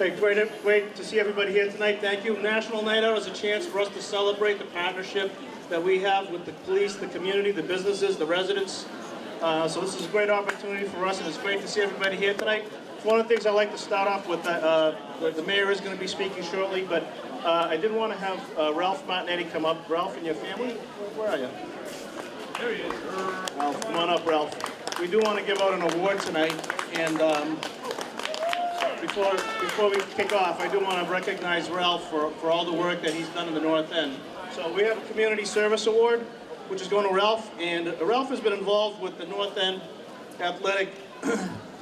Hey, great to see everybody here tonight. Thank you. National Night Out is a chance for us to celebrate the partnership that we have with the police, the community, the businesses, the residents. So this is a great opportunity for us, and it's great to see everybody here tonight. One of the things I'd like to start off with, the mayor is going to be speaking shortly, but I did want to have Ralph Martinetti come up. Ralph and your family, where are you? There he is. Ralph, come on up, Ralph. We do want to give out an award tonight, and before we kick off, I do want to recognize Ralph for all the work that he's done in the North End. So we have a Community Service Award, which is going to Ralph, and Ralph has been involved with the North End Athletic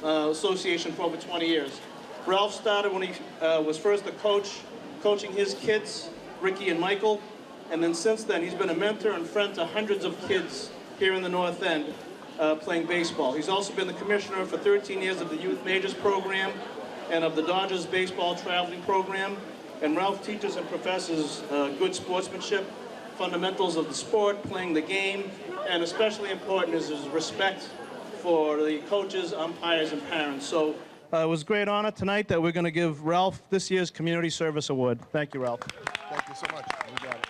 Association for over 20 years. Ralph started when he was first a coach, coaching his kids, Ricky and Michael, and then since then he's been a mentor and friend to hundreds of kids here in the North End playing baseball. He's also been the commissioner for 13 years of the Youth Majors program and of the Dodgers baseball traveling program. And Ralph teaches and professes good sportsmanship, fundamentals of the sport, playing the game, and especially important is his respect for the coaches, umpires, and parents. So it was a great honor tonight that we're going to give Ralph this year's Community Service Award. Thank you, Ralph. Thank you so much. We got it.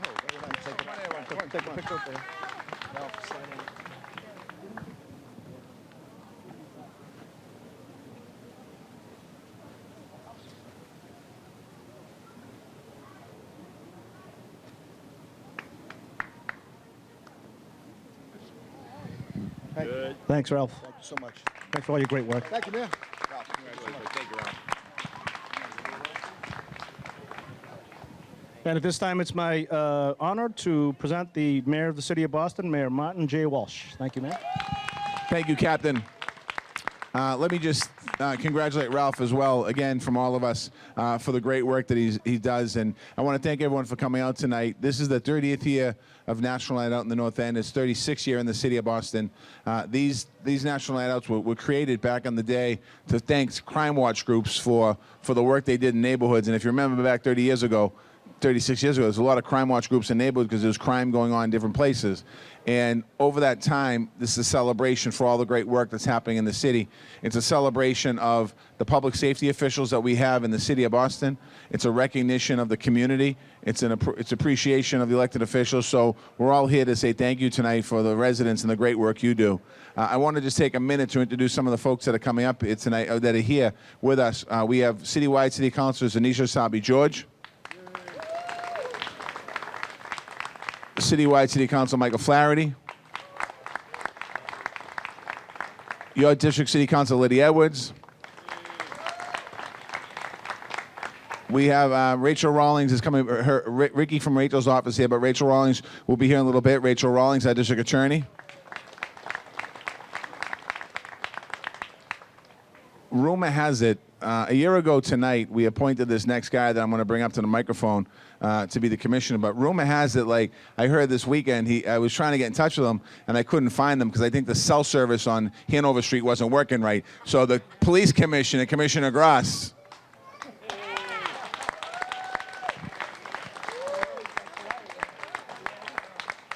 Oh, very nice. Take a picture up there. Ralph, sign in. Good. Thanks, Ralph. Thank you so much. Thanks for all your great work. Thank you, Mayor. Ralph, congratulations. Thank you, Ralph. And at this time, it's my honor to present the Mayor of the City of Boston, Mayor Martin J. Walsh. Thank you, Mayor. Thank you, Captain. Let me just congratulate Ralph as well, again, from all of us, for the great work that he does. And I want to thank everyone for coming out tonight. This is the 30th year of National Night Out in the North End. It's 36th year in the city of Boston. These National Night Outs were created back in the day to thank crime watch groups for the work they did in neighborhoods. And if you remember back 36 years ago, there's a lot of crime watch groups in neighborhoods because there's crime going on in different places. And over that time, this is a celebration for all the great work that's happening in the city. It's a celebration of the public safety officials that we have in the city of Boston. It's a recognition of the community. It's appreciation of the elected officials. So we're all here to say thank you tonight for the residents and the great work you do. I want to just take a minute to introduce some of the folks that are coming up tonight, that are here with us. We have citywide city councilors Anisha Sabi George. Citywide City Council Michael Flaherty. Your District City Council Lydia Edwards. We have Rachel Rawlings is coming, Ricky from Rachel's office here, but Rachel Rawlings will be here in a little bit. Rachel Rawlings, our District Attorney. Rumor has it, a year ago tonight, we appointed this next guy that I'm going to bring up to the microphone to be the commissioner. But rumor has it, like I heard this weekend, I was trying to get in touch with him, and I couldn't find him because I think the cell service on Hanover Street wasn't working right. So the police commissioner, Commissioner Gross.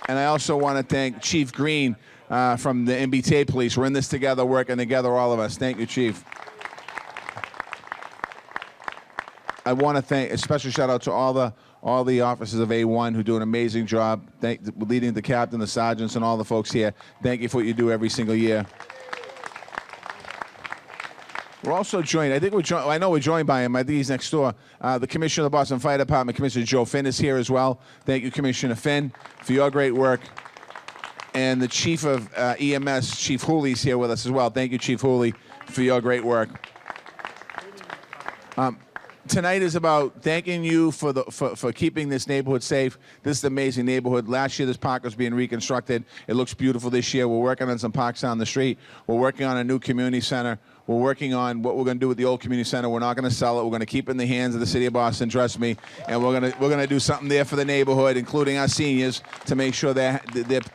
And I also want to thank Chief Green from the MBTA Police. We're in this together, working together, all of us. Thank you, Chief. I want to thank a special shout out to all the officers of A1 who do an amazing job, leading the captain, the sergeants, and all the folks here. Thank you for what you do every single year. We're also joined, I know we're joined by him, I think he's next door. The Commissioner of the Boston Fire Department, Commissioner Joe Finn, is here as well. Thank you, Commissioner Finn, for your great work. And the Chief of EMS, Chief Hooley, is here with us as well. Thank you, Chief Hooley, for your great work. Tonight is about thanking you for keeping this neighborhood safe. This is an amazing neighborhood. Last year, this park was being reconstructed. It looks beautiful this year. We're working on some parks down the street. We're working on a new community center. We're working on what we're going to do with the old community center. We're not going to sell it. We're going to keep it in the hands of the city of Boston, trust me. And we're going to do something there for the neighborhood, including our seniors, to make sure they're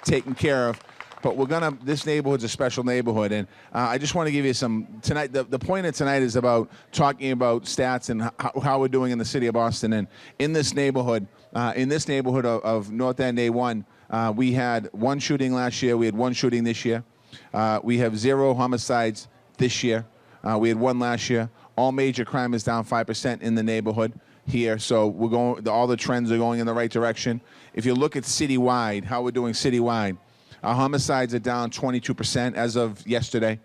taken care of. But this neighborhood's a special neighborhood, and I just want to give you some, tonight, the point of tonight is about talking about stats and how we're doing in the city of Boston. And in this neighborhood of North End A1, we had one shooting last year, we had one shooting this year. We have 0 homicides this year. We had one last year. All major crime is down 5% in the neighborhood here. So we're going. All the trends are going in the right direction. If you look at citywide, how we're doing citywide, our homicides are down 22% as of yesterday.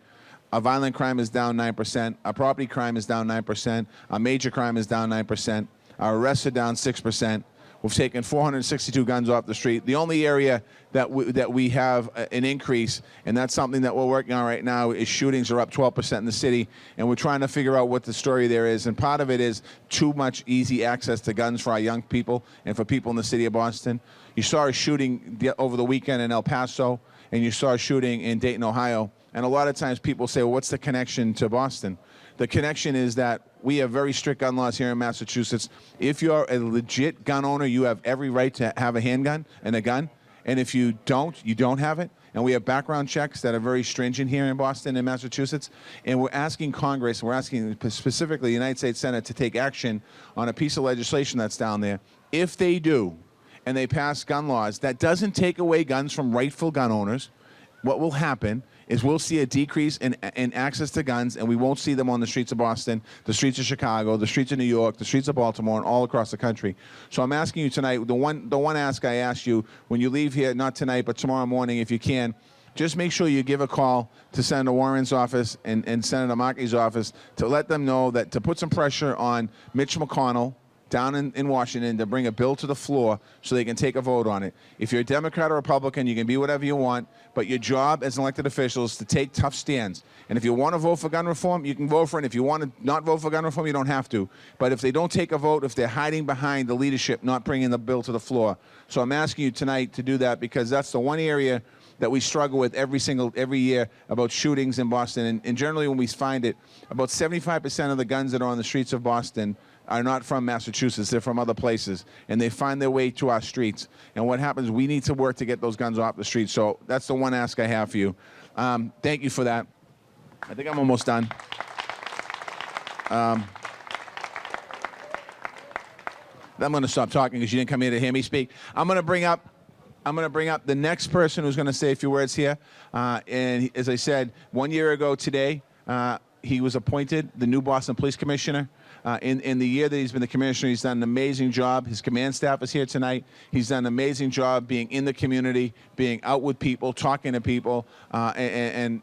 Our violent crime is down 9%. Our property crime is down 9%. Our major crime is down 9%. Our arrests are down 6%. We've taken 462 guns off the street. The only area that we have an increase, and that's something that we're working on right now, is shootings are up 12% in the city, and we're trying to figure out what the story there is. And part of it is too much easy access to guns for our young people and for people in the city of Boston. You saw a shooting over the weekend in El Paso, and you saw a shooting in Dayton, Ohio. And a lot of times people say, well, what's the connection to Boston? The connection is that we have very strict gun laws here in Massachusetts. If you're a legit gun owner, you have every right to have a handgun and a gun. And if you don't, you don't have it. And we have background checks that are very stringent here in Boston and Massachusetts. And we're asking Congress, we're asking specifically the United States Senate to take action on a piece of legislation that's down there. If they do, and they pass gun laws, that doesn't take away guns from rightful gun owners. What will happen is we'll see a decrease in access to guns, and we won't see them on the streets of Boston, the streets of Chicago, the streets of New York, the streets of Baltimore, and all across the country. So I'm asking you tonight, the one ask I asked you, when you leave here, not tonight, but tomorrow morning, if you can, just make sure you give a call to Senator Warren's office and Senator Markey's office to let them know that to put some pressure on Mitch McConnell down in Washington to bring a bill to the floor so they can take a vote on it. If you're a Democrat or Republican, you can be whatever you want, but your job as elected officials is to take tough stands. And if you want to vote for gun reform, you can vote for it. If you want to not vote for gun reform, you don't have to. But if they don't take a vote, if they're hiding behind the leadership not bringing the bill to the floor. So I'm asking you tonight to do that, because that's the one area that we struggle with every year about shootings in Boston. And generally when we find it, about 75% of the guns that are on the streets of Boston are not from Massachusetts, they're from other places, and they find their way to our streets. And what happens, we need to work to get those guns off the street. So that's the one ask I have for you. Thank you for that. I think I'm almost done. I'm going to stop talking because you didn't come here to hear me speak. I'm going to bring up the next person who's going to say a few words here. And as I said, 1 year ago today, he was appointed the new Boston Police Commissioner. In the year that he's been the commissioner, he's done an amazing job. His command staff is here tonight. He's done an amazing job being in the community, being out with people, talking to people, and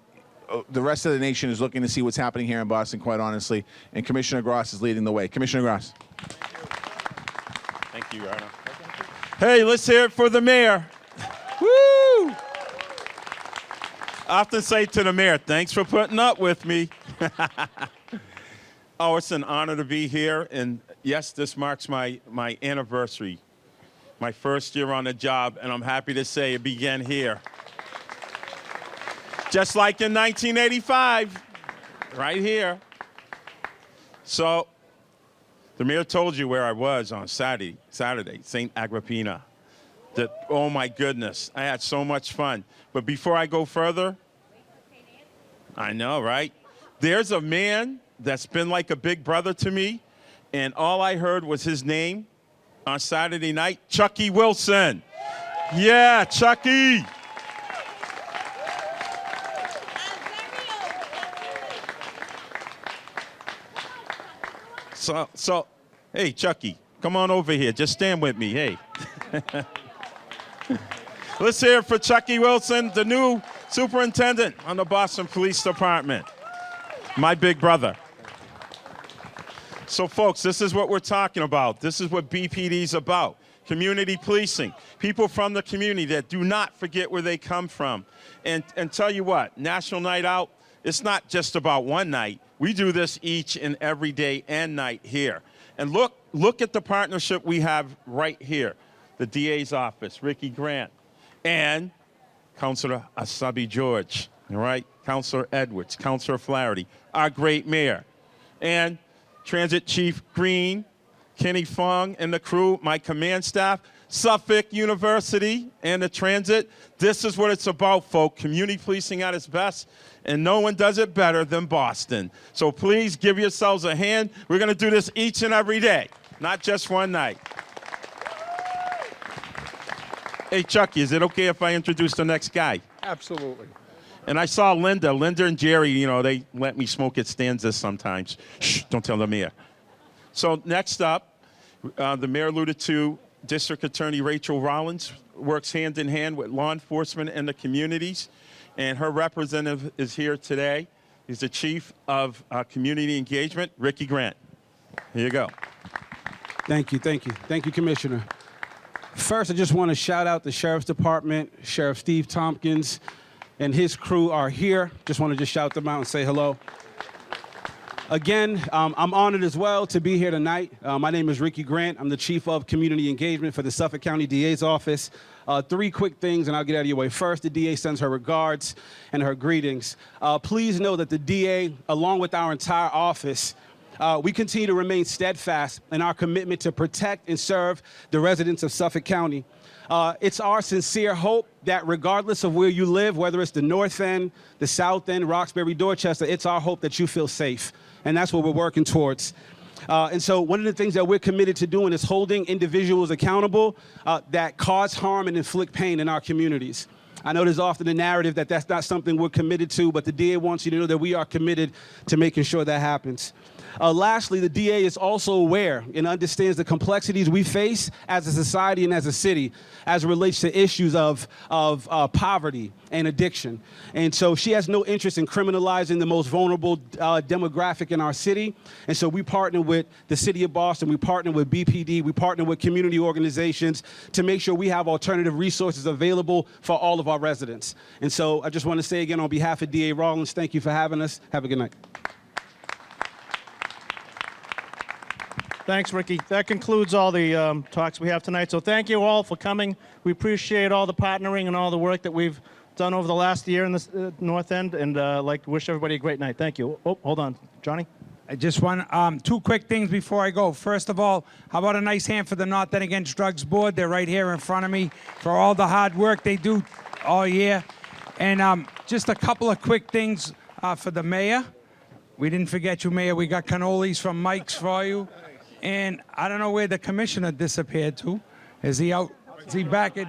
the rest of the nation is looking to see what's happening here in Boston, quite honestly. And Commissioner Gross is leading the way. Commissioner Gross. Thank you, Arno. Hey, let's hear it for the mayor. Woo! I often say to the mayor, thanks for putting up with me. Oh, it's an honor to be here, and yes, this marks my anniversary, my first year on the job, and I'm happy to say it began here. Just like in 1985, right here. So, the mayor told you where I was on Saturday, St. Agrippina. Oh my goodness, I had so much fun. But before I go further, I know, right? There's a man that's been like a big brother to me, and all I heard was his name on Saturday night, Chucky Wilson. Yeah, Chucky. So, hey, Chucky, come on over here. Just stand with me, hey. Let's hear it for Chucky Wilson, the new superintendent on the Boston Police Department. My big brother. So, folks, this is what we're talking about. This is what BPD is about. Community policing. People from the community that do not forget where they come from. And tell you what, National Night Out, it's not just about one night. We do this each and every day and night here. And look at the partnership we have right here. The DA's office, Ricky Grant, and Councilor Asabi George, all right? Councilor Edwards, Councilor Flaherty, our great mayor, and Transit Chief Green, Kenny Fong, and the crew, my command staff, Suffolk University, and the transit. This is what it's about, folks. Community policing at its best, and no one does it better than Boston. So please give yourselves a hand. We're going to do this each and every day, not just one night. Hey, Chucky, is it okay if I introduce the next guy? Absolutely. And I saw Linda and Jerry, you know, they let me smoke at stanzas sometimes. Shh, don't tell the mayor. So next up, the mayor alluded to District Attorney Rachel Rollins works hand in hand with law enforcement and the communities. And her representative is here today. He's the Chief of Community Engagement, Ricky Grant. Here you go. Thank you, thank you. Thank you, Commissioner. First, I just want to shout out the Sheriff's Department. Sheriff Steve Tompkins and his crew are here. Just want to just shout them out and say hello. Again, I'm honored as well to be here tonight. My name is Ricky Grant. I'm the Chief of Community Engagement for the Suffolk County DA's office. 3 quick things, and I'll get out of your way. First, the DA sends her regards and her greetings. Please know that the DA, along with our entire office, we continue to remain steadfast in our commitment to protect and serve the residents of Suffolk County. It's our sincere hope that regardless of where you live, whether it's the North End, the South End, Roxbury, Dorchester, it's our hope that you feel safe. And that's what we're working towards. And so one of the things that we're committed to doing is holding individuals accountable that cause harm and inflict pain in our communities. I know there's often a narrative that that's not something we're committed to, but the DA wants you to know that we are committed to making sure that happens. Lastly, the DA is also aware and understands the complexities we face as a society and as a city as it relates to issues of poverty and addiction. And so she has no interest in criminalizing the most vulnerable demographic in our city. And so we partner with the City of Boston, we partner with BPD, we partner with community organizations to make sure we have alternative resources available for all of our residents. And so I just want to say again on behalf of DA Rollins, thank you for having us. Have a good night. Thanks, Ricky. That concludes all the talks we have tonight. So thank you all for coming. We appreciate all the partnering and all the work that we've done over the last year in the North End, and like to wish everybody a great night. Thank you. Oh, hold on. Johnny? I just want 2 quick things before I go. First of all, how about a nice hand for the North End Against Drugs Board? They're right here in front of me for all the hard work they do all year. And just a couple of quick things for the mayor. We didn't forget you, Mayor. We got cannolis from Mike's for you. And I don't know where the commissioner disappeared to. Is he out? Is he back at?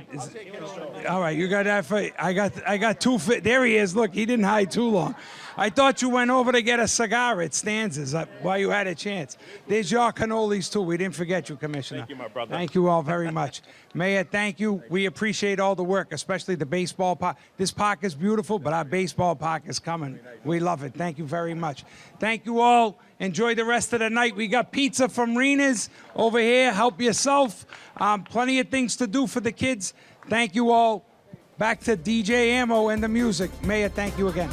All right, you got that for. I got 2. There he is. Look, he didn't hide too long. I thought you went over to get a cigar at Stanzas while you had a chance. There's your cannolis too. We didn't forget you, Commissioner. Thank you, my brother. Thank you all very much. Mayor, thank you. We appreciate all the work, especially the baseball park. This park is beautiful, but our baseball park is coming. We love it. Thank you very much. Thank you all. Enjoy the rest of the night. We got pizza from Rena's over here. Help yourself. Plenty of things to do for the kids. Thank you all. Back to DJ Ammo and the music. Mayor, thank you again.